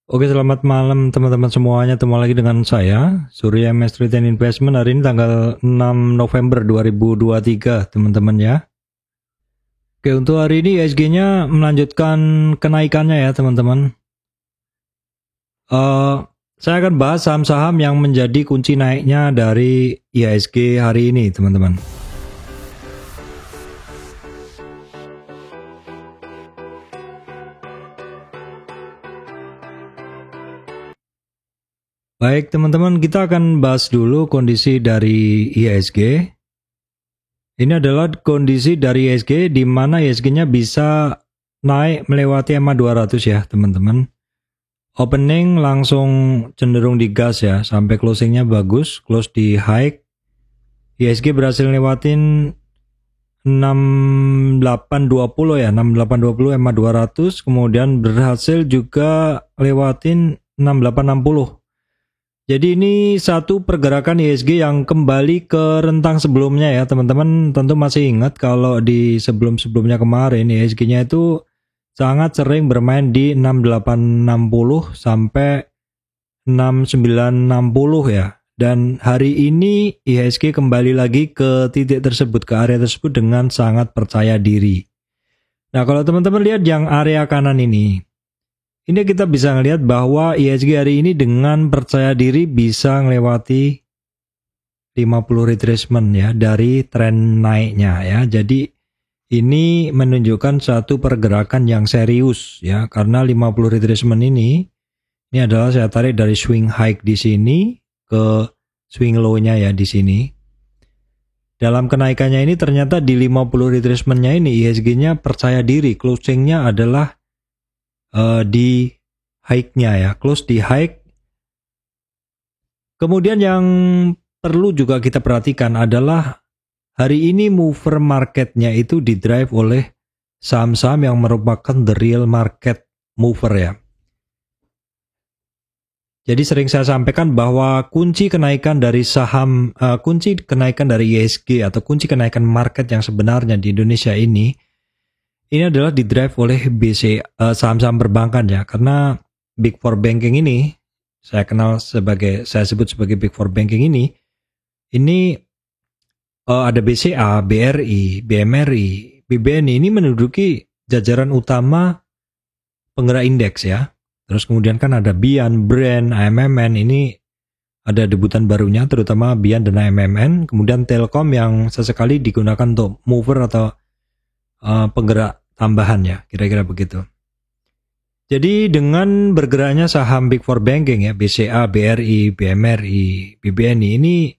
Oke, selamat malam teman-teman semuanya. Ketemu lagi dengan saya, Surya MS Trade and Investment. Hari ini tanggal 6 November 2023, teman-teman ya. Oke, untuk hari ini IHSG-nya melanjutkan kenaikannya ya, teman-teman. Saya akan bahas saham-saham yang menjadi kunci naiknya dari IHSG hari ini, teman-teman. Baik teman-teman, kita akan bahas dulu kondisi dari IHSG. Ini adalah kondisi dari IHSG di mana IHSG-nya bisa naik melewati EMA 200 ya teman-teman. Opening langsung cenderung digas ya, sampai closingnya bagus, close di high. IHSG berhasil lewatin 6820 ya, 6820 EMA 200, kemudian berhasil juga lewatin 6860. Jadi ini satu pergerakan IHSG yang kembali ke rentang sebelumnya ya teman-teman. Tentu masih ingat kalau di sebelum-sebelumnya kemarin IHSG-nya itu sangat sering bermain di 6860 sampai 6960 ya. Dan hari ini IHSG kembali lagi ke titik tersebut, ke area tersebut dengan sangat percaya diri. Nah kalau teman-teman lihat yang area kanan ini kita bisa ngelihat bahwa IHSG hari ini dengan percaya diri bisa melewati 50 retracement ya dari tren naiknya ya. Jadi ini menunjukkan satu pergerakan yang serius ya, karena 50 retracement ini adalah saya tarik dari swing high di sini ke swing low-nya ya di sini. Dalam kenaikannya ini ternyata di 50 retracement-nya ini IHSG-nya percaya diri, closing-nya adalah di high-nya ya, close di high. Kemudian yang perlu juga kita perhatikan adalah hari ini mover marketnya itu didrive oleh saham-saham yang merupakan the real market mover ya. Jadi sering saya sampaikan bahwa kunci kenaikan dari saham, kunci kenaikan dari IHSG atau kunci kenaikan market yang sebenarnya di Indonesia ini adalah didrive oleh saham-saham perbankan ya, karena Big Four Banking ini saya sebut sebagai Big Four Banking ini ada BCA, BRI, BMRI, BBNI ini menduduki jajaran utama penggerak indeks ya. Terus kemudian kan ada Bian, Brand, AMMN, ini ada debutan barunya terutama Bian dan AMMN. Kemudian Telkom yang sesekali digunakan untuk mover atau penggerak tambahan ya, kira-kira begitu. Jadi dengan bergeraknya saham Big Four Banking ya, BCA, BRI, BMRI, BBNI ini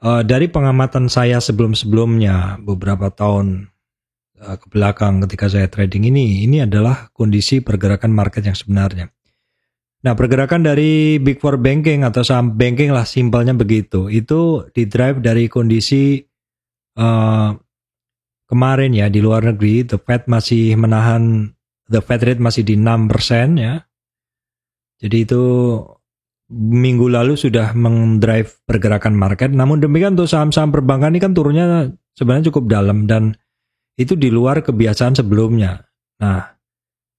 dari pengamatan saya sebelum-sebelumnya beberapa tahun ke belakang ketika saya trading ini adalah kondisi pergerakan market yang sebenarnya. Nah, pergerakan dari Big Four Banking atau saham banking lah simpelnya begitu, itu didrive dari kondisi kemarin ya di luar negeri, the Fed masih menahan, the Fed rate masih di 6% ya. Jadi itu minggu lalu sudah mendrive pergerakan market. Namun demikian untuk saham-saham perbankan ini kan turunnya sebenarnya cukup dalam dan itu di luar kebiasaan sebelumnya. Nah,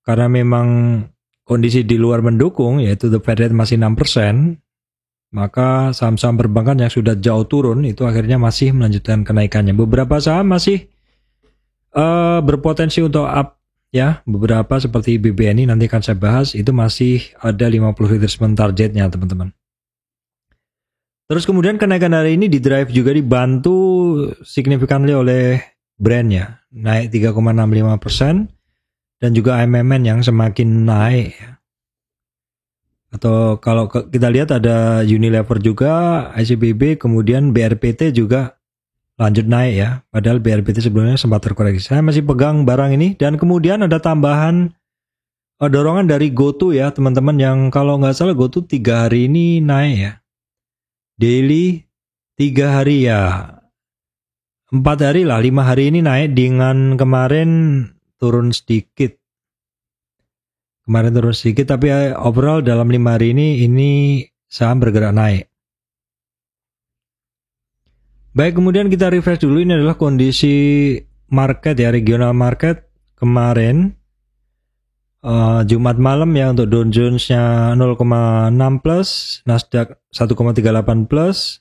karena memang kondisi di luar mendukung yaitu the Fed rate masih 6%, maka saham-saham perbankan yang sudah jauh turun itu akhirnya masih melanjutkan kenaikannya. Beberapa saham masih berpotensi untuk up ya, beberapa seperti BBNI nanti akan saya bahas itu masih ada 50 retracement targetnya teman-teman. Terus kemudian kenaikan hari ini didrive juga dibantu significantly oleh Brand ya, naik 3,65% dan juga AMMN yang semakin naik ya. Atau kalau kita lihat ada Unilever juga, ICBP, kemudian BRPT juga lanjut naik ya, padahal BRPT sebelumnya sempat terkoreksi. Saya masih pegang barang ini dan kemudian ada tambahan dorongan dari GoTo ya teman-teman, yang kalau nggak salah GoTo 3 hari ini naik ya, daily 3 hari ya, 4 hari lah, 5 hari ini naik dengan kemarin turun sedikit. Kemarin turun sedikit tapi overall dalam 5 hari ini saham bergerak naik. Baik, kemudian kita refresh dulu, ini adalah kondisi market ya, regional market kemarin. Jumat malam ya untuk Dow Jones-nya 0,6 plus, Nasdaq 1,38 plus,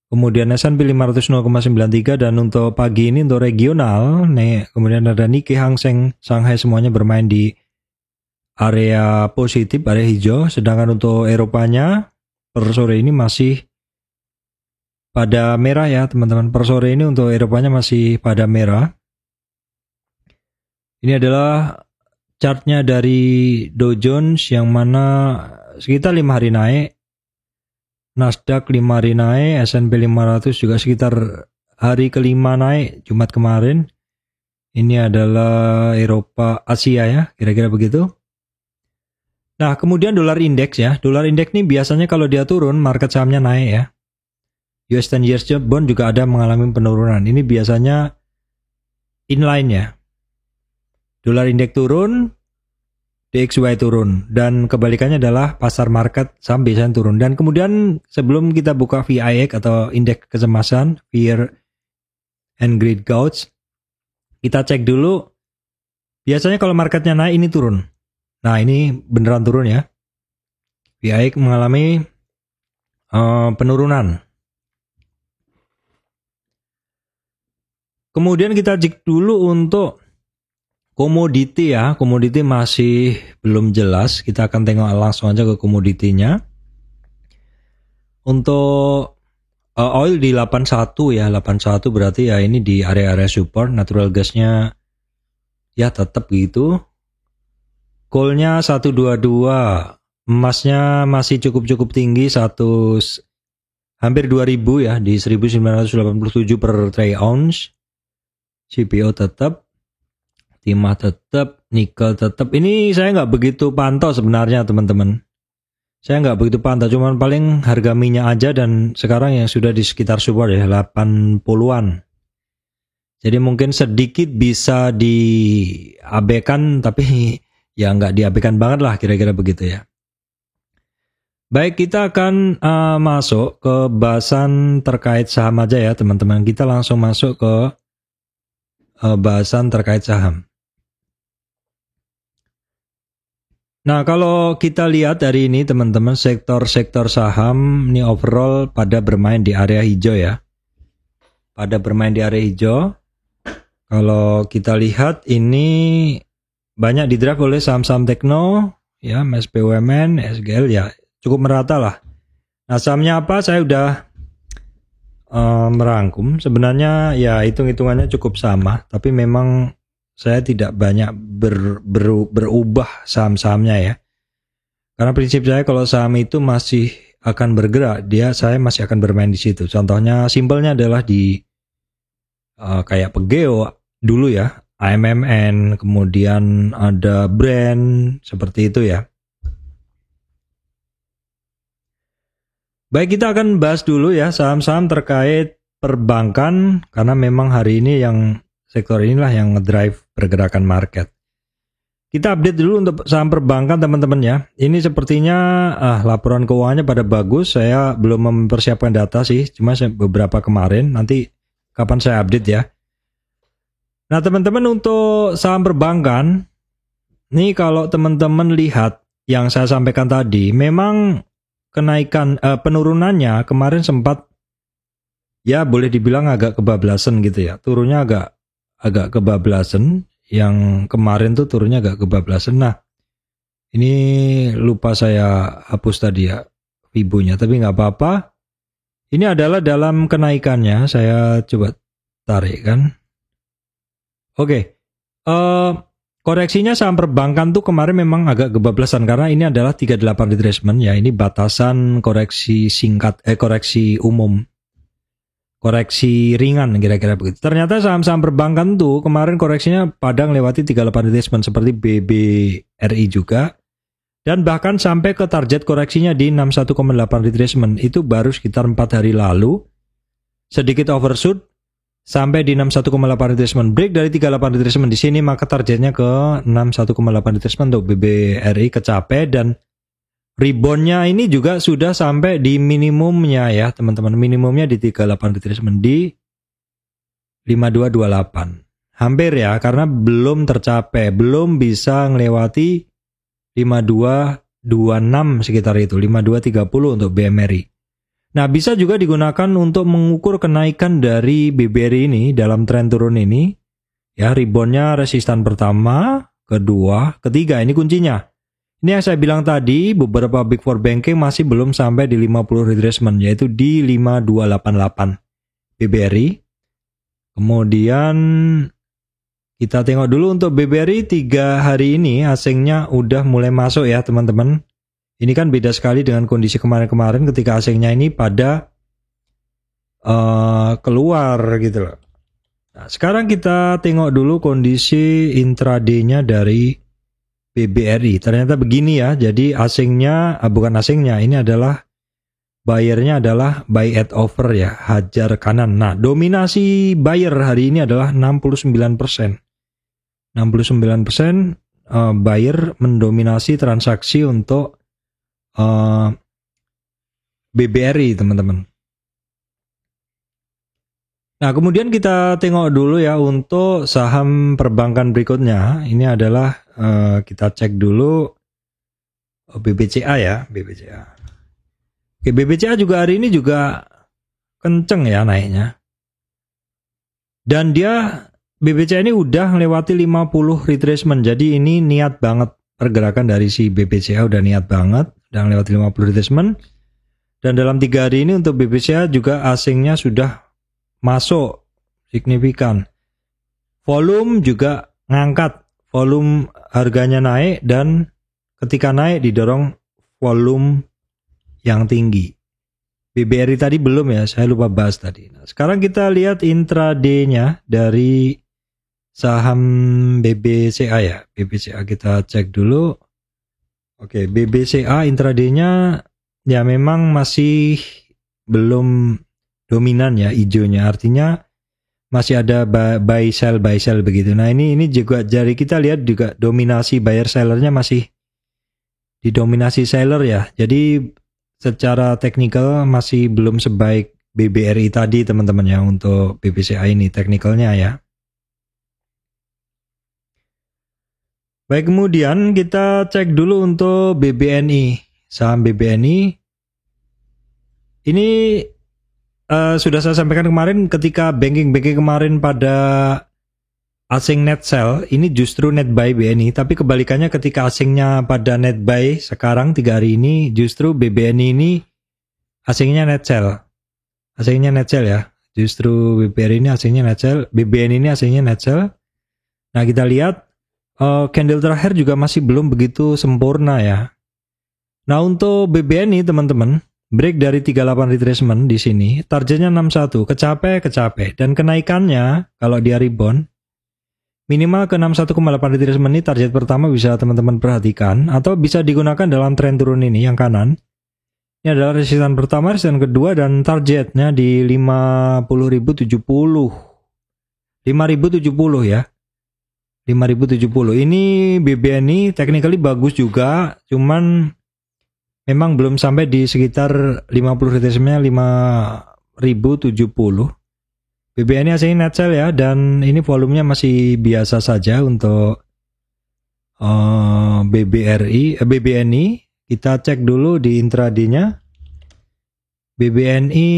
kemudian S&P 500 0,93, dan untuk pagi ini untuk regional nih, kemudian ada Nikkei, Hang Seng, Shanghai semuanya bermain di area positif, area hijau, sedangkan untuk Eropanya per sore ini masih pada merah ya teman-teman. Per sore ini untuk Eropanya masih pada merah. Ini adalah chartnya dari Dow Jones yang mana sekitar 5 hari naik, Nasdaq 5 hari naik, S&P 500 juga sekitar hari kelima naik Jumat kemarin. Ini adalah Eropa, Asia ya, kira-kira begitu. Nah, kemudian dolar indeks ya. Dolar indeks ini biasanya kalau dia turun, market sahamnya naik ya. US 10 years bond juga ada mengalami penurunan. Ini biasanya inline ya. Dolar indeks turun, DXY turun, dan kebalikannya adalah pasar market saham biasanya turun. Dan kemudian sebelum kita buka VIX atau indeks kecemasan, Fear and Greed Gauge, kita cek dulu. Biasanya kalau marketnya naik ini turun. Nah ini beneran turun ya. VIX mengalami penurunan. Kemudian kita cek dulu untuk komoditi ya, komoditi masih belum jelas. Kita akan tengok langsung aja ke komoditinya. Untuk oil di 81 ya, 81 berarti ya ini di area-area support. Natural gasnya ya tetap gitu. Coalnya 122, emasnya masih cukup tinggi, hampir 2000 ya, di 1987 per troy ounce. CPO tetap, timah tetap, nikel tetap. Ini saya nggak begitu pantau sebenarnya teman-teman. Saya nggak begitu pantau, cuman paling harga minyak aja, dan sekarang yang sudah di sekitar support ya 80-an. Jadi mungkin sedikit bisa diabaikan, tapi ya nggak diabaikan banget lah, kira-kira begitu ya. Baik, kita akan masuk ke bahasan terkait saham aja ya teman-teman. Kita langsung masuk ke bahasan terkait saham. Nah, kalau kita lihat dari ini teman-teman, sektor-sektor saham ini overall pada bermain di area hijau ya. Pada bermain di area hijau. Kalau kita lihat ini banyak didrive oleh saham-saham tekno ya, MSBUMN, SGL ya, cukup merata lah. Nah, sahamnya apa? Saya udah merangkum. Sebenarnya ya hitung-hitungannya cukup sama, tapi memang saya tidak banyak berubah saham-sahamnya ya. Karena prinsip saya kalau saham itu masih akan bergerak, saya masih akan bermain di situ. Contohnya simpelnya adalah di kayak Pegeo dulu ya, AMMN, kemudian ada brand seperti itu ya. Baik, kita akan bahas dulu ya saham-saham terkait perbankan, karena memang hari ini yang sektor inilah yang ngedrive pergerakan market. Kita update dulu untuk saham perbankan teman-teman ya. Ini sepertinya laporan keuangannya pada bagus. Saya belum mempersiapkan data sih, cuma beberapa kemarin. Nanti kapan saya update ya. Nah teman-teman, untuk saham perbankan, nih kalau teman-teman lihat yang saya sampaikan tadi, memang kenaikan penurunannya kemarin sempat ya boleh dibilang agak kebablasan gitu ya. Turunnya agak kebablasan. Yang kemarin tuh turunnya agak kebablasan. Nah, ini lupa saya hapus tadi ya Fibonya, tapi nggak apa-apa. Ini adalah dalam kenaikannya. Saya coba tarik kan. Oke. Koreksinya saham perbankan tuh kemarin memang agak kebablasan karena ini adalah 38 retracement ya. Ini batasan koreksi singkat, koreksi umum. Koreksi ringan kira-kira begitu. Ternyata saham-saham perbankan tuh kemarin koreksinya pada melewati 38 retracement seperti BBRI juga. Dan bahkan sampai ke target koreksinya di 61,8 retracement. Itu baru sekitar 4 hari lalu. Sedikit overshoot sampai di 61,8 retracement. Break dari 38 retracement di sini, maka targetnya ke 61,8 retracement untuk BBRI kecapai, dan reboundnya ini juga sudah sampai di minimumnya ya teman-teman. Minimumnya di 38 retracement di 5228. hampir ya, karena belum tercapai, belum bisa melewati 5226 sekitar itu, 5230 untuk BMRI. Nah, bisa juga digunakan untuk mengukur kenaikan dari BBRI ini dalam tren turun ini. Ya, reboundnya resistan pertama, kedua, ketiga, ini kuncinya. Ini yang saya bilang tadi, beberapa Big Four Banking masih belum sampai di 50 retracement, yaitu di 5288 BBRI. Kemudian kita tengok dulu untuk BBRI 3 hari ini asingnya udah mulai masuk ya teman-teman. Ini kan beda sekali dengan kondisi kemarin-kemarin ketika asingnya ini pada keluar gitu loh. Nah, sekarang kita tengok dulu kondisi intraday-nya dari BBRI. Ternyata begini ya, jadi asingnya, bukan asingnya, ini adalah buyer-nya adalah buy at over ya, hajar kanan. Nah, dominasi buyer hari ini adalah 69%. 69% buyer mendominasi transaksi untuk BBRI teman-teman. Nah, kemudian kita tengok dulu ya untuk saham perbankan berikutnya. Ini adalah kita cek dulu BBCA ya, BBCA. Oke, BBCA juga hari ini juga kenceng ya naiknya. Dan dia BBCA ini udah melewati 50 retracement. Jadi ini niat banget pergerakan dari si BBCA, udah niat banget, udah melewati 50 retracement. Dan dalam 3 hari ini untuk BBCA juga asingnya sudah masuk signifikan. Volume juga ngangkat, volume harganya naik dan ketika naik didorong volume yang tinggi. BBRI tadi belum ya, saya lupa bahas tadi. Nah, sekarang kita lihat intraday-nya dari saham BBCA ya. BBCA kita cek dulu. Oke, BBCA intraday-nya ya memang masih belum dominan ya hijaunya, artinya masih ada buy sell begitu. Nah, ini juga jari kita lihat juga dominasi buyer sellernya masih didominasi seller ya. Jadi secara teknikal masih belum sebaik BBRI tadi teman-teman ya untuk BBCA ini teknikalnya ya. Baik, kemudian kita cek dulu untuk BBNI. Saham BBNI ini sudah saya sampaikan kemarin ketika banking kemarin pada asing net sell, ini justru net buy BNI, tapi kebalikannya ketika asingnya pada net buy sekarang 3 hari ini justru BBNI ini asingnya net sell. Asingnya net sell ya. Justru BBRI ini asingnya net sell, BBNI ini asingnya net sell. Nah, kita lihat candle terakhir juga masih belum begitu sempurna ya. Nah, untuk BBNI teman-teman, break dari 38 retracement di sini, targetnya 61, kecapai dan kenaikannya kalau dia rebound minimal ke 61,8 retracement ini target pertama bisa teman-teman perhatikan atau bisa digunakan dalam tren turun ini yang kanan. Ini adalah resistan pertama, resistan kedua dan targetnya di 50.070. 5070 ya. 5070. Ini BBNI technically bagus juga, cuman memang belum sampai di sekitar 50 retracement-nya 5070. BBNI aslinya net sell ya, dan ini volumenya masih biasa saja untuk BBNI. Kita cek dulu di intraday-nya. BBNI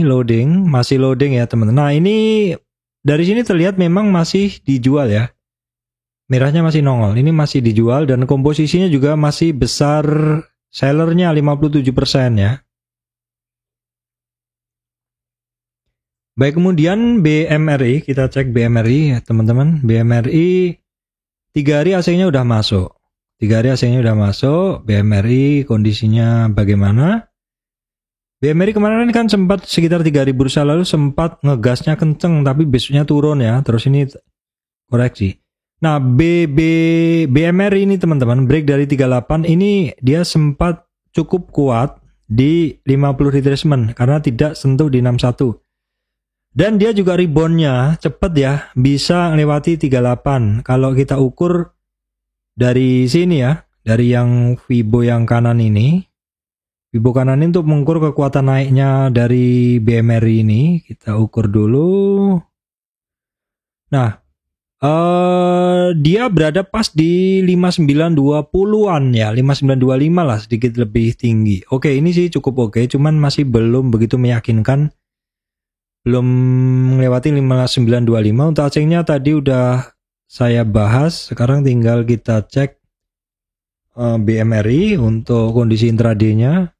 loading, masih loading ya teman-teman. Nah, ini dari sini terlihat memang masih dijual ya. Merahnya masih nongol, ini masih dijual dan komposisinya juga masih besar. Sellernya 57% ya. Baik, kemudian BMRI, kita cek BMRI ya teman-teman. BMRI 3 hari asingnya udah masuk. 3 hari asingnya udah masuk. BMRI kondisinya bagaimana? BMRI kemarin kan sempat sekitar 3 hari bursa lalu sempat ngegasnya kenceng, tapi besoknya turun ya. Terus ini koreksi. Nah, BMRI ini teman-teman, break dari 38 ini dia sempat cukup kuat di 50 retracement karena tidak sentuh di 61. Dan dia juga reboundnya cepat ya, bisa melewati 38. Kalau kita ukur dari sini ya, dari yang Fibo yang kanan ini, Fibo kanan ini untuk mengukur kekuatan naiknya dari BMRI ini, kita ukur dulu. Nah, Dia berada pas di 5920-an ya, 5925 lah, sedikit lebih tinggi. Oke, ini sih cukup oke, cuman masih belum begitu meyakinkan. Belum melewati 5925. Untuk asingnya tadi udah saya bahas, sekarang tinggal kita cek BMRI untuk kondisi intraday-nya.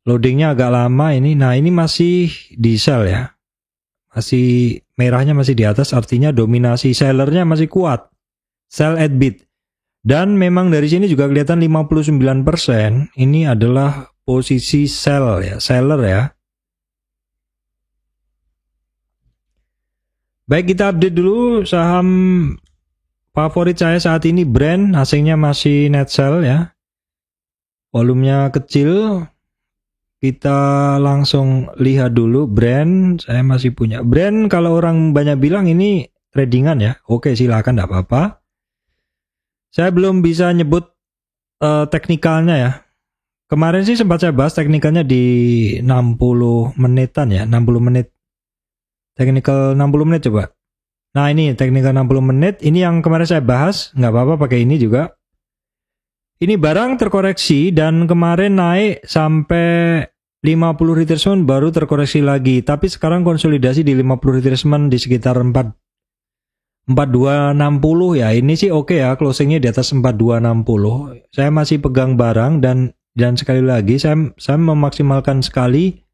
Loadingnya agak lama ini. Nah, ini masih di sell ya. Masih merahnya masih di atas, artinya dominasi sellernya masih kuat. Sell at bid. Dan memang dari sini juga kelihatan 59% ini adalah posisi sell ya, seller ya. Baik, kita update dulu saham favorit saya saat ini, Brand. Asingnya masih net sell ya. Volumenya kecil. Kita langsung lihat dulu Brand. Saya masih punya Brand. Kalau orang banyak bilang ini tradingan ya. Oke, silakan, enggak apa-apa. Saya belum bisa nyebut teknikalnya ya. Kemarin sih sempat saya bahas teknikalnya di 60 menitan ya, 60 menit. Technical 60 menit coba. Nah, ini technical 60 menit. Ini yang kemarin saya bahas. Nggak apa-apa pakai ini juga. Ini barang terkoreksi dan kemarin naik sampai 50 retracement baru terkoreksi lagi. Tapi sekarang konsolidasi di 50 retracement di sekitar 4260 ya. Ini sih oke ya, closingnya di atas 4260. Saya masih pegang barang dan sekali lagi saya memaksimalkan sekali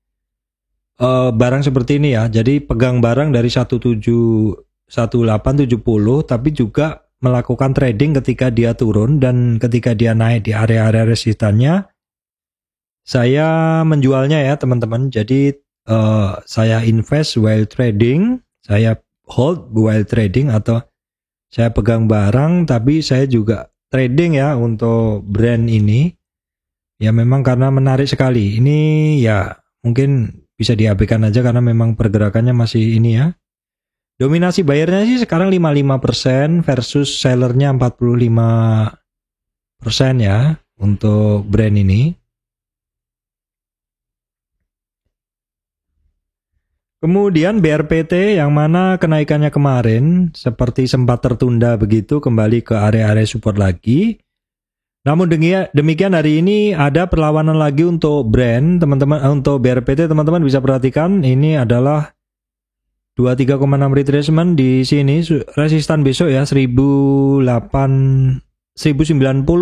barang seperti ini ya. Jadi pegang barang dari 1870 tapi juga melakukan trading ketika dia turun dan ketika dia naik di area-area resistannya. Saya menjualnya ya teman-teman. Jadi saya invest while trading, saya hold while trading, atau saya pegang barang tapi saya juga trading ya untuk brand ini. Ya memang karena menarik sekali. Ini ya mungkin bisa diabaikan aja karena memang pergerakannya masih ini ya. Dominasi bayarnya sih sekarang 55% versus sellernya 45% ya untuk brand ini. Kemudian BRPT yang mana kenaikannya kemarin seperti sempat tertunda begitu, kembali ke area-area support lagi. Namun demikian hari ini ada perlawanan lagi untuk brand teman-teman, untuk BRPT teman-teman bisa perhatikan ini adalah 23,6 retracement di sini, resistan besok ya 1090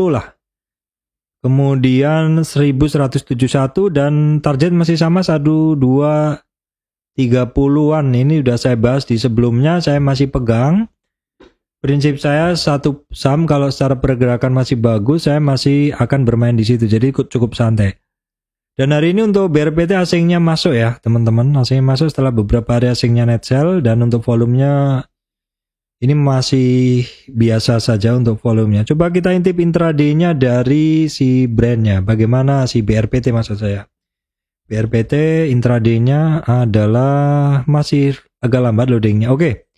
lah. Kemudian 1171 dan target masih sama 1230-an. Ini udah saya bahas di sebelumnya, saya masih pegang. Prinsip saya satu saham kalau secara pergerakan masih bagus, saya masih akan bermain di situ. Jadi cukup santai. Dan hari ini untuk BRPT asingnya masuk ya, teman-teman. Asingnya masuk setelah beberapa hari asingnya net sell, dan untuk volumenya ini masih biasa saja untuk volumenya. Coba kita intip intraday-nya dari si brandnya. Bagaimana si BRPT maksud saya. BRPT intraday-nya adalah masih agak lambat loadingnya. Oke.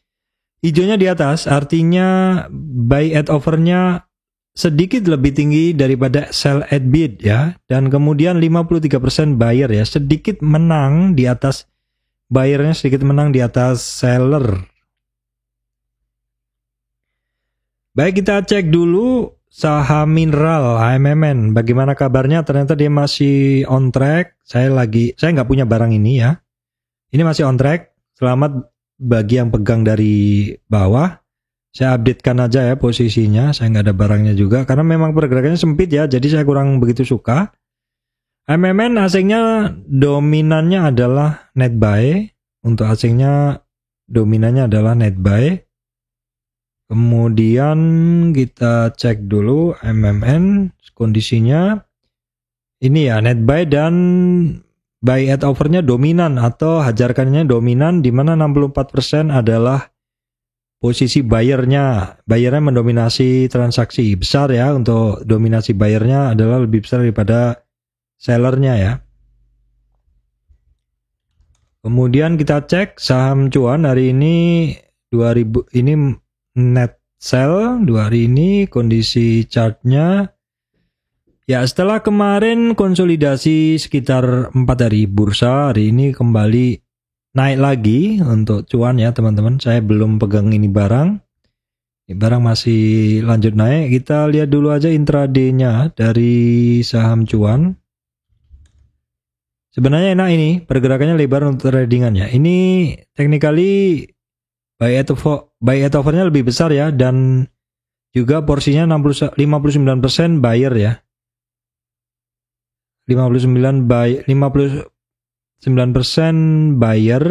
Hijaunya di atas, artinya buy at offer-nya sedikit lebih tinggi daripada sell at bid ya. Dan kemudian 53% buyer ya, sedikit menang di atas buyernya, sedikit menang di atas seller. Baik, kita cek dulu saham mineral AMMN. Bagaimana kabarnya? Ternyata dia masih on track. Saya nggak punya barang ini ya. Ini masih on track. Selamat bagi yang pegang dari bawah. Saya updatekan aja ya posisinya. Saya nggak ada barangnya juga karena memang pergerakannya sempit ya, jadi saya kurang begitu suka. MMN asingnya dominannya adalah net buy. Untuk asingnya dominannya adalah net buy. Kemudian kita cek dulu MMN kondisinya. Ini ya net buy dan buy at offer-nya dominan atau hajarkannya dominan, di mana 64% adalah posisi buyernya. Buyernya mendominasi transaksi besar ya, untuk dominasi buyernya adalah lebih besar daripada sellernya ya. Kemudian kita cek saham cuan hari ini 2000, ini net sell 2 hari ini, kondisi chartnya. Ya, setelah kemarin konsolidasi sekitar 4 hari bursa, hari ini kembali naik lagi untuk cuan ya teman-teman. Saya belum pegang ini barang. Barang masih lanjut naik. Kita lihat dulu aja intraday-nya dari saham cuan. Sebenarnya enak ini, pergerakannya lebar untuk tradingan ya. Ini technically buy at offer-nya lebih besar ya, dan juga porsinya 59% buyer ya. 59% buyer.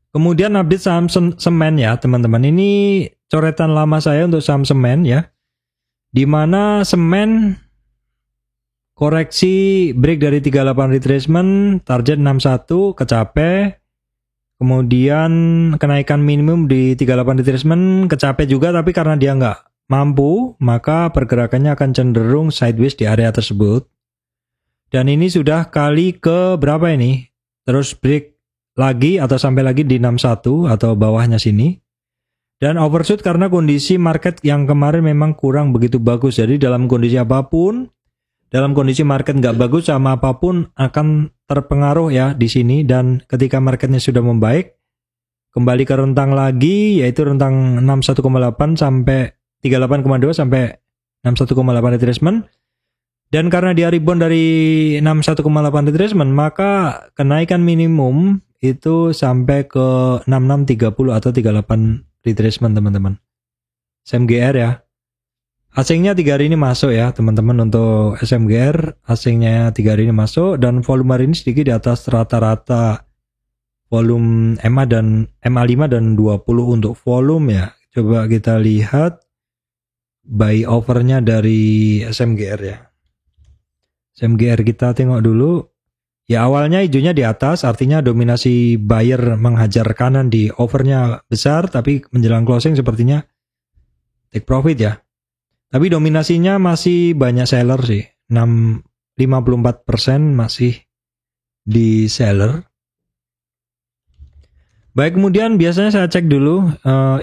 Kemudian update saham semen ya teman-teman. Ini coretan lama saya untuk saham semen ya. Dimana semen koreksi break dari 38 retracement, target 61 kecapai. Kemudian kenaikan minimum di 38 retracement kecapai juga, tapi karena dia nggak mampu, maka pergerakannya akan cenderung sideways di area tersebut. Dan ini sudah kali ke berapa ini? Terus break lagi atau sampai lagi di 61 atau bawahnya sini. Dan overshoot karena kondisi market yang kemarin memang kurang begitu bagus. Jadi dalam kondisi apapun, dalam kondisi market nggak bagus sama apapun akan terpengaruh ya di sini. Dan ketika marketnya sudah membaik, kembali ke rentang lagi, yaitu rentang 61,8 sampai 38,2 sampai 61,8 retracement. Dan karena dia rebound dari 61,8 retracement, maka kenaikan minimum itu sampai ke 6630 atau 38 retracement teman-teman. SMGR ya. Asingnya 3 hari ini masuk ya teman-teman. Untuk SMGR asingnya 3 hari ini masuk, dan volume hari ini sedikit di atas rata-rata volume MA dan MA5 dan 20 untuk volume ya. Coba kita lihat buy overnya dari SMGR ya. SMGR kita tengok dulu. Ya awalnya hijaunya di atas, artinya dominasi buyer menghajar kanan di overnya besar, tapi menjelang closing sepertinya take profit ya. Tapi dominasinya masih banyak seller sih, 54% masih di seller. Baik, kemudian biasanya saya cek dulu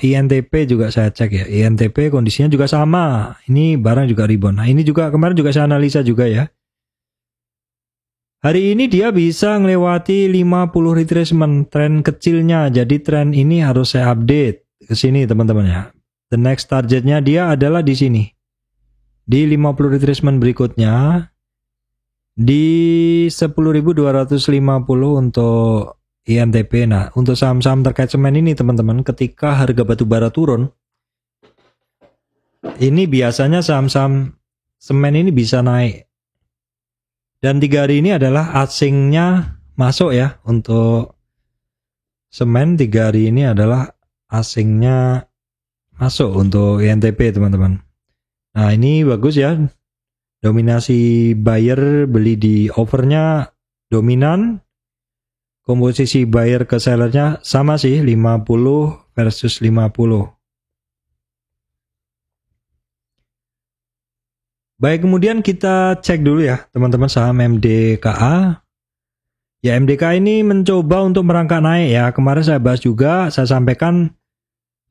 INTP juga saya cek ya. INTP kondisinya juga sama, ini barang juga rebound. Nah ini juga kemarin juga saya analisa juga ya. Hari ini dia bisa melewati 50 retracement tren kecilnya. Jadi tren ini harus saya update ke sini teman-teman ya. The next targetnya dia adalah di sini. Di 50 retracement berikutnya di 10.250 untuk INTP. Nah, untuk saham-saham terkait semen ini teman-teman, ketika harga batu bara turun, ini biasanya saham-saham semen ini bisa naik. Dan 3 hari ini adalah asingnya masuk ya. Untuk semen 3 hari ini adalah asingnya masuk untuk INTP teman-teman. Nah ini bagus ya. Dominasi buyer beli di overnya dominan. Komposisi buyer ke sellernya sama sih, 50 versus 50. Baik, kemudian kita cek dulu ya teman-teman saham MDKA. Ya MDKA ini mencoba untuk merangkak naik ya. Kemarin saya bahas juga, saya sampaikan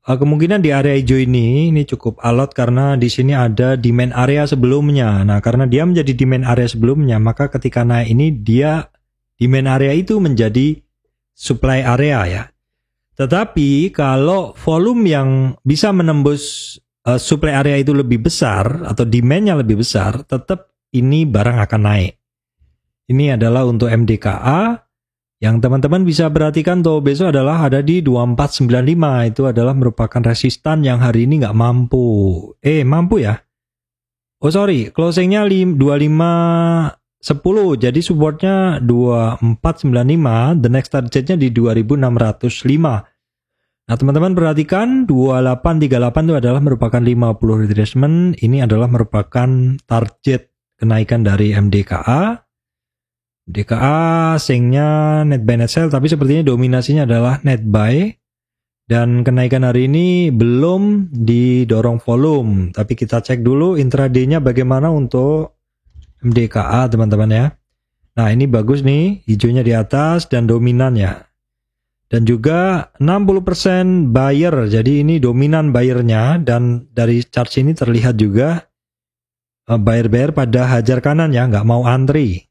kemungkinan di area hijau ini cukup alot karena di sini ada demand area sebelumnya. Nah karena dia menjadi demand area sebelumnya, maka ketika naik ini dia demand area itu menjadi supply area ya. Tetapi kalau volume yang bisa menembus supply area itu lebih besar atau demand-nya lebih besar, tetap ini barang akan naik. Ini adalah untuk MDKA yang teman-teman bisa perhatikan tuh besok adalah ada di 2495. Itu adalah merupakan resistan yang hari ini nggak mampu. Mampu ya? Oh sorry, closingnya 2510, jadi supportnya 2495, the next targetnya di 2605. Nah teman-teman perhatikan 2838 itu adalah merupakan 50 retracement. Ini adalah merupakan target kenaikan dari MDKA. MDKA asingnya net buy net sell, tapi sepertinya dominasinya adalah net buy. Dan kenaikan hari ini belum didorong volume. Tapi kita cek dulu intraday-nya bagaimana untuk MDKA teman-teman ya. Nah ini bagus nih, hijaunya di atas dan dominan ya. Dan juga 60% buyer, jadi ini dominan buyernya. Dan dari chart ini terlihat juga buyer-buyer pada hajar kanan ya, nggak mau antri.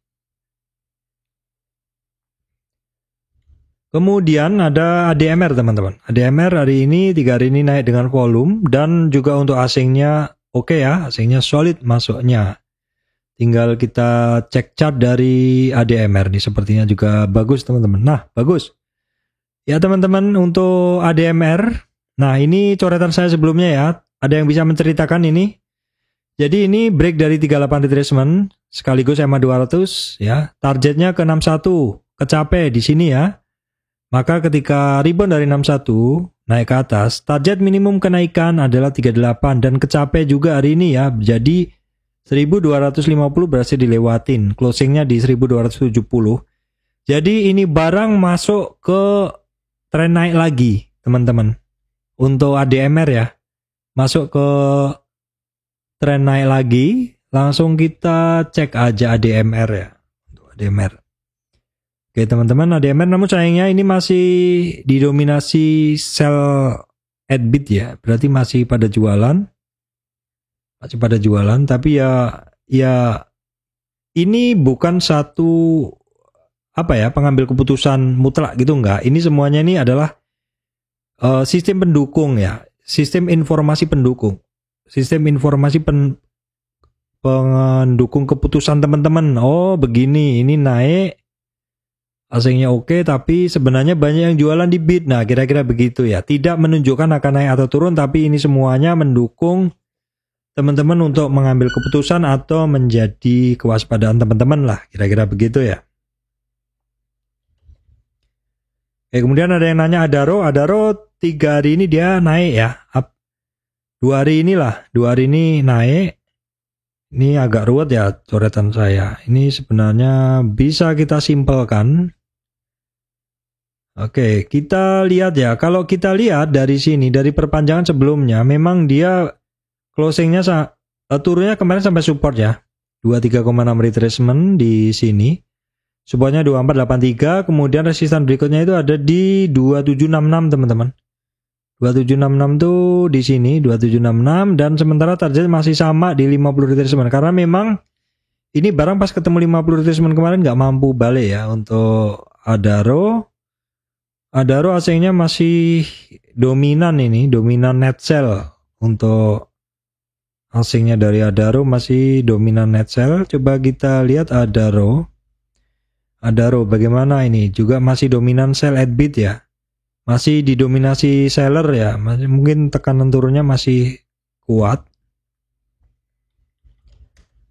Kemudian ada ADMR teman-teman. ADMR hari ini 3 hari ini naik dengan volume dan juga untuk asingnya oke ya, asingnya solid masuknya. Tinggal kita cek chart dari ADMR nih, sepertinya juga bagus teman-teman. Nah, bagus. Ya teman-teman, untuk ADMR, nah ini coretan saya sebelumnya ya. Ada yang bisa menceritakan ini? Jadi ini break dari 38 retracement sekaligus EMA 200 ya. Targetnya ke 61, kecapai di sini ya. Maka ketika rebound dari 61 naik ke atas, target minimum kenaikan adalah 38 dan kecapai juga hari ini ya. Jadi 1250 berhasil dilewatin, closingnya di 1270. Jadi ini barang masuk ke tren naik lagi teman-teman. Untuk ADMR ya, masuk ke tren naik lagi. Langsung kita cek aja ADMR ya. Untuk ADMR. Oke teman-teman, ADMR namun sayangnya ini masih didominasi sell at bid ya. Berarti masih pada jualan. Masih pada jualan, tapi ya ini bukan satu pengambil keputusan mutlak gitu enggak. Ini semuanya ini adalah sistem pendukung ya. Sistem informasi pendukung. Sistem informasi pendukung keputusan teman-teman. Oh, begini, ini naik asingnya oke, tapi sebenarnya banyak yang jualan di bid. Nah, kira-kira begitu ya. Tidak menunjukkan akan naik atau turun, tapi ini semuanya mendukung teman-teman untuk mengambil keputusan atau menjadi kewaspadaan teman-teman lah. Kira-kira begitu ya. Oke, kemudian ada yang nanya Adaro 3 hari ini dia naik ya. 2 hari inilah, 2 hari ini naik. Ini agak ruwet ya coretan saya. Ini sebenarnya bisa kita simpelkan. Oke, kita lihat ya. Kalau kita lihat dari sini, dari perpanjangan sebelumnya, memang dia closingnya turunnya kemarin sampai support ya. 23,6 retracement di sini. Supportnya 2483, kemudian resistan berikutnya itu ada di 2766 teman-teman. 2766 tuh di sini 2766 dan sementara target masih sama di 50 retracement karena memang ini barang pas ketemu 50 retracement kemarin nggak mampu balik ya. Untuk Adaro asingnya masih dominan ini, dominan net sell. Untuk asingnya dari Adaro masih dominan net sell. Coba kita lihat Adaro bagaimana ini, juga masih dominan sell at bid ya. Masih didominasi seller ya, mungkin tekanan turunnya masih kuat.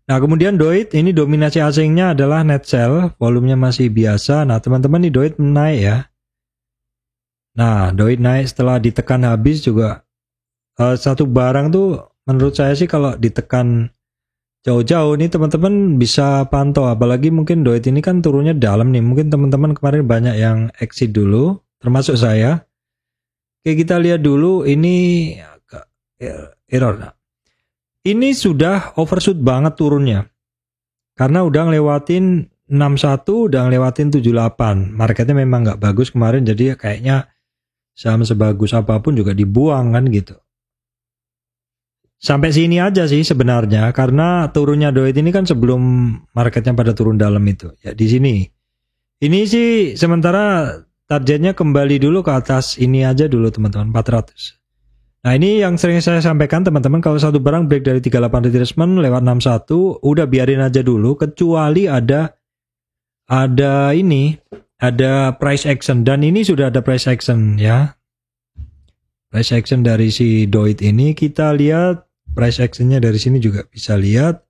Nah kemudian Doit ini dominasi asingnya adalah net sell, volumenya masih biasa. Nah teman-teman nih Doit naik ya. Nah Doit naik setelah ditekan habis juga. Satu barang tuh menurut saya sih kalau ditekan jauh-jauh nih teman-teman bisa pantau. Apalagi mungkin Doit ini kan turunnya dalam nih. Mungkin teman-teman kemarin banyak yang exit dulu. Termasuk saya. Oke, kita lihat dulu ini error. Ini sudah overshoot banget turunnya. Karena udah ngelewatin 61, udah ngelewatin 78. Marketnya memang nggak bagus kemarin, jadi kayaknya saham sebagus apapun juga dibuang kan gitu. Sampai sini aja sih sebenarnya, karena turunnya Doit ini kan sebelum marketnya pada turun dalam itu. Ya di sini. Ini sih sementara targetnya kembali dulu ke atas ini aja dulu teman-teman 400. Nah ini yang sering saya sampaikan teman-teman, kalau satu barang break dari 38 retracement lewat 61 udah biarin aja dulu, kecuali ada price action, dan ini sudah ada price action ya. Price action dari si Doit ini kita lihat price actionnya dari sini juga bisa lihat.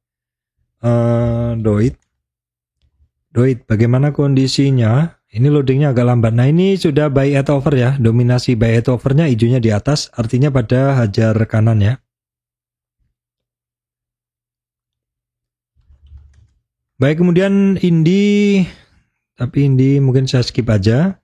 Doit bagaimana kondisinya? Ini loadingnya agak lambat. Nah ini sudah buy at over ya. Dominasi buy at overnya hijaunya di atas. Artinya pada hajar kanan ya. Baik, kemudian Indi. Tapi Indi mungkin saya skip aja.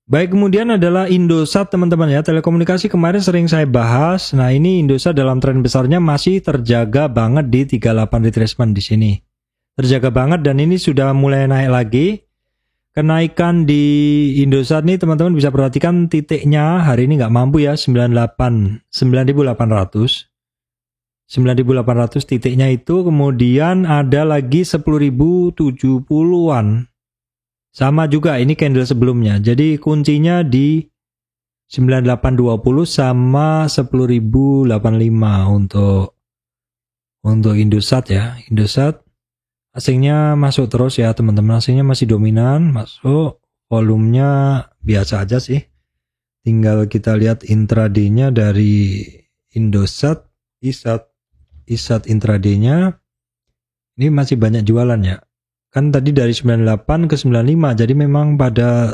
Baik, kemudian adalah Indosat teman-teman ya. Telekomunikasi kemarin sering saya bahas. Nah ini Indosat dalam tren besarnya masih terjaga banget di 38 retracement di sini. Terjaga banget dan ini sudah mulai naik lagi. Kenaikan di Indosat nih teman-teman bisa perhatikan titiknya hari ini nggak mampu ya 9.800. 9.800 titiknya itu, kemudian ada lagi 10.070-an. Sama juga ini candle sebelumnya. Jadi kuncinya di 9820 sama 10.085 untuk Indosat ya. Indosat asingnya masuk terus ya teman-teman, asingnya masih dominan, masuk. Volumenya biasa aja sih. Tinggal kita lihat intraday-nya dari Indosat, ISAT intraday-nya. Ini masih banyak jualan ya. Kan tadi dari 98 ke 95, jadi memang pada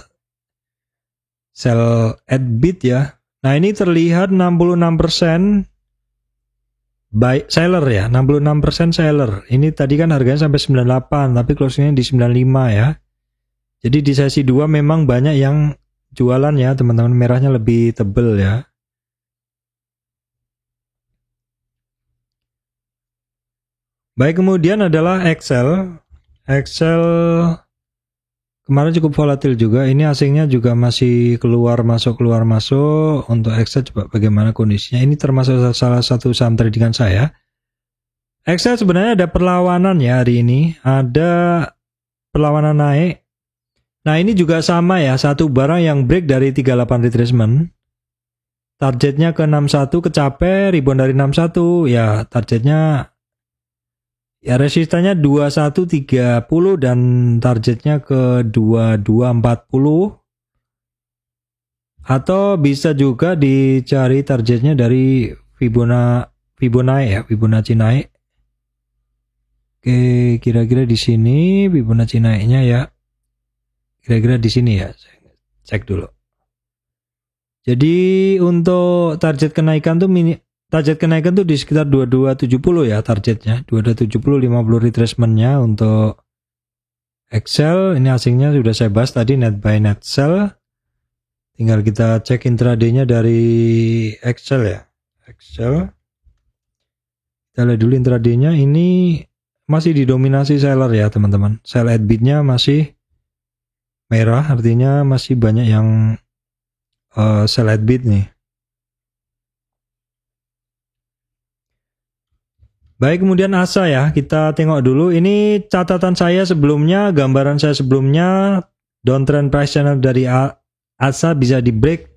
sell at bid ya. Nah ini terlihat 66% buy seller ya, 66% seller. Ini tadi kan harganya sampai 98, tapi closingnya di 95 ya. Jadi di sesi 2 memang banyak yang jualan ya teman-teman, merahnya lebih tebel ya. Baik, kemudian adalah Excel. Excel kemarin cukup volatil juga. Ini asingnya juga masih keluar masuk. Untuk Excel coba bagaimana kondisinya. Ini termasuk salah satu saham tradingan saya. Excel sebenarnya ada perlawanan ya hari ini. Ada perlawanan naik. Nah ini juga sama ya, satu barang yang break dari 38 retracement. Targetnya ke 61 kecapai, rebound dari 61. Ya targetnya, ya resistannya 2130 dan targetnya ke 2240. Atau bisa juga dicari targetnya dari Fibonacci naik. Oke, kira-kira di sini Fibonacci naiknya ya. Kira-kira di sini ya. Saya cek dulu. Jadi untuk target kenaikan tuh di sekitar 2270 ya targetnya. 2270 50 retracement-nya untuk Excel. Ini asingnya sudah saya bahas tadi, net buy net sell. Tinggal kita cek intraday-nya dari Excel ya. Excel. Kita lihat dulu intraday-nya, ini masih didominasi seller ya teman-teman. Sell at bid-nya masih merah, artinya masih banyak yang sell at bid nih. Baik, kemudian ASA ya, kita tengok dulu. Ini catatan saya sebelumnya, gambaran saya sebelumnya, downtrend price channel dari ASA bisa di break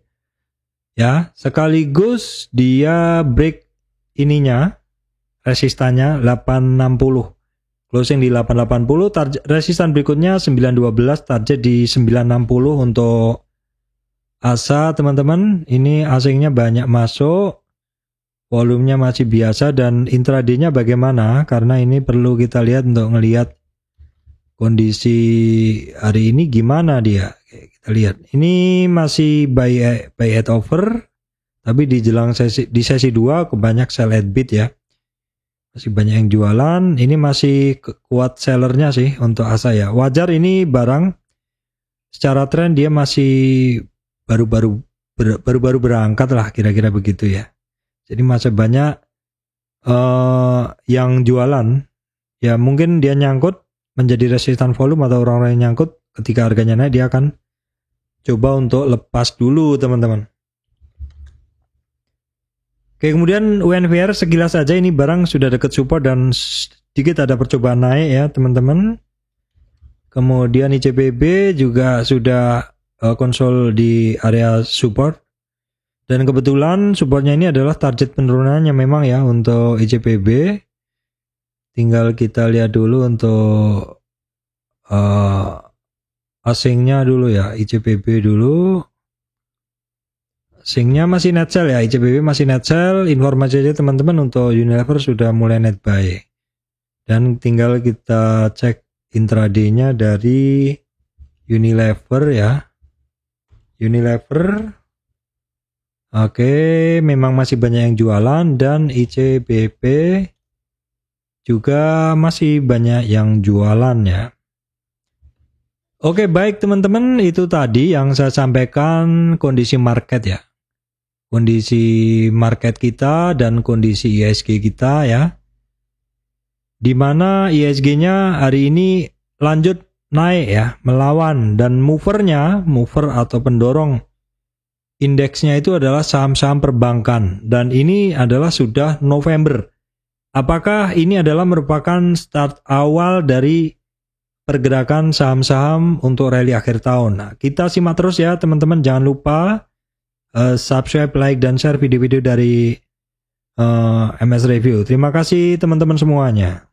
ya, sekaligus dia break ininya, resistannya 860. Closing di 880, resistan berikutnya 912, target di 960 untuk ASA teman-teman. Ini asingnya banyak masuk, volumenya masih biasa, dan intraday-nya bagaimana? Karena ini perlu kita lihat untuk ngelihat kondisi hari ini gimana dia. Oke, kita lihat. Ini masih buy at over, tapi di jelang di sesi 2 kebanyak sell at bid ya. Masih banyak yang jualan. Ini masih kuat sellernya sih untuk ASA ya. Wajar, ini barang secara tren dia masih baru-baru berangkat lah, kira-kira begitu ya. Jadi masih banyak yang jualan. Ya mungkin dia nyangkut menjadi resistan volume, atau orang-orang yang nyangkut ketika harganya naik dia akan coba untuk lepas dulu teman-teman. Oke, kemudian UNVR sekilas saja, ini barang sudah dekat support dan sedikit ada percobaan naik ya teman-teman. Kemudian ICBB juga sudah konsol di area support. Dan kebetulan supportnya ini adalah target penurunannya memang ya untuk ICBB. Tinggal kita lihat dulu untuk asingnya dulu ya, ICBB dulu. Asingnya masih net sell ya, ICBB masih net sell. Informasi aja teman-teman, untuk Unilever sudah mulai net buy. Dan tinggal kita cek intraday-nya dari Unilever ya. Unilever. Oke, memang masih banyak yang jualan, dan ICBP juga masih banyak yang jualan ya. Oke, baik teman-teman, itu tadi yang saya sampaikan kondisi market ya. Kondisi market kita dan kondisi ISG kita ya. Dimana ISG-nya hari ini lanjut naik ya, melawan, dan mover atau pendorong indeksnya itu adalah saham-saham perbankan, dan ini adalah sudah November. apakah ini adalah merupakan start awal dari pergerakan saham-saham untuk rally akhir tahun? Nah, kita simak terus ya teman-teman, jangan lupa subscribe, like, dan share video-video dari MS Review. Terima kasih teman-teman semuanya.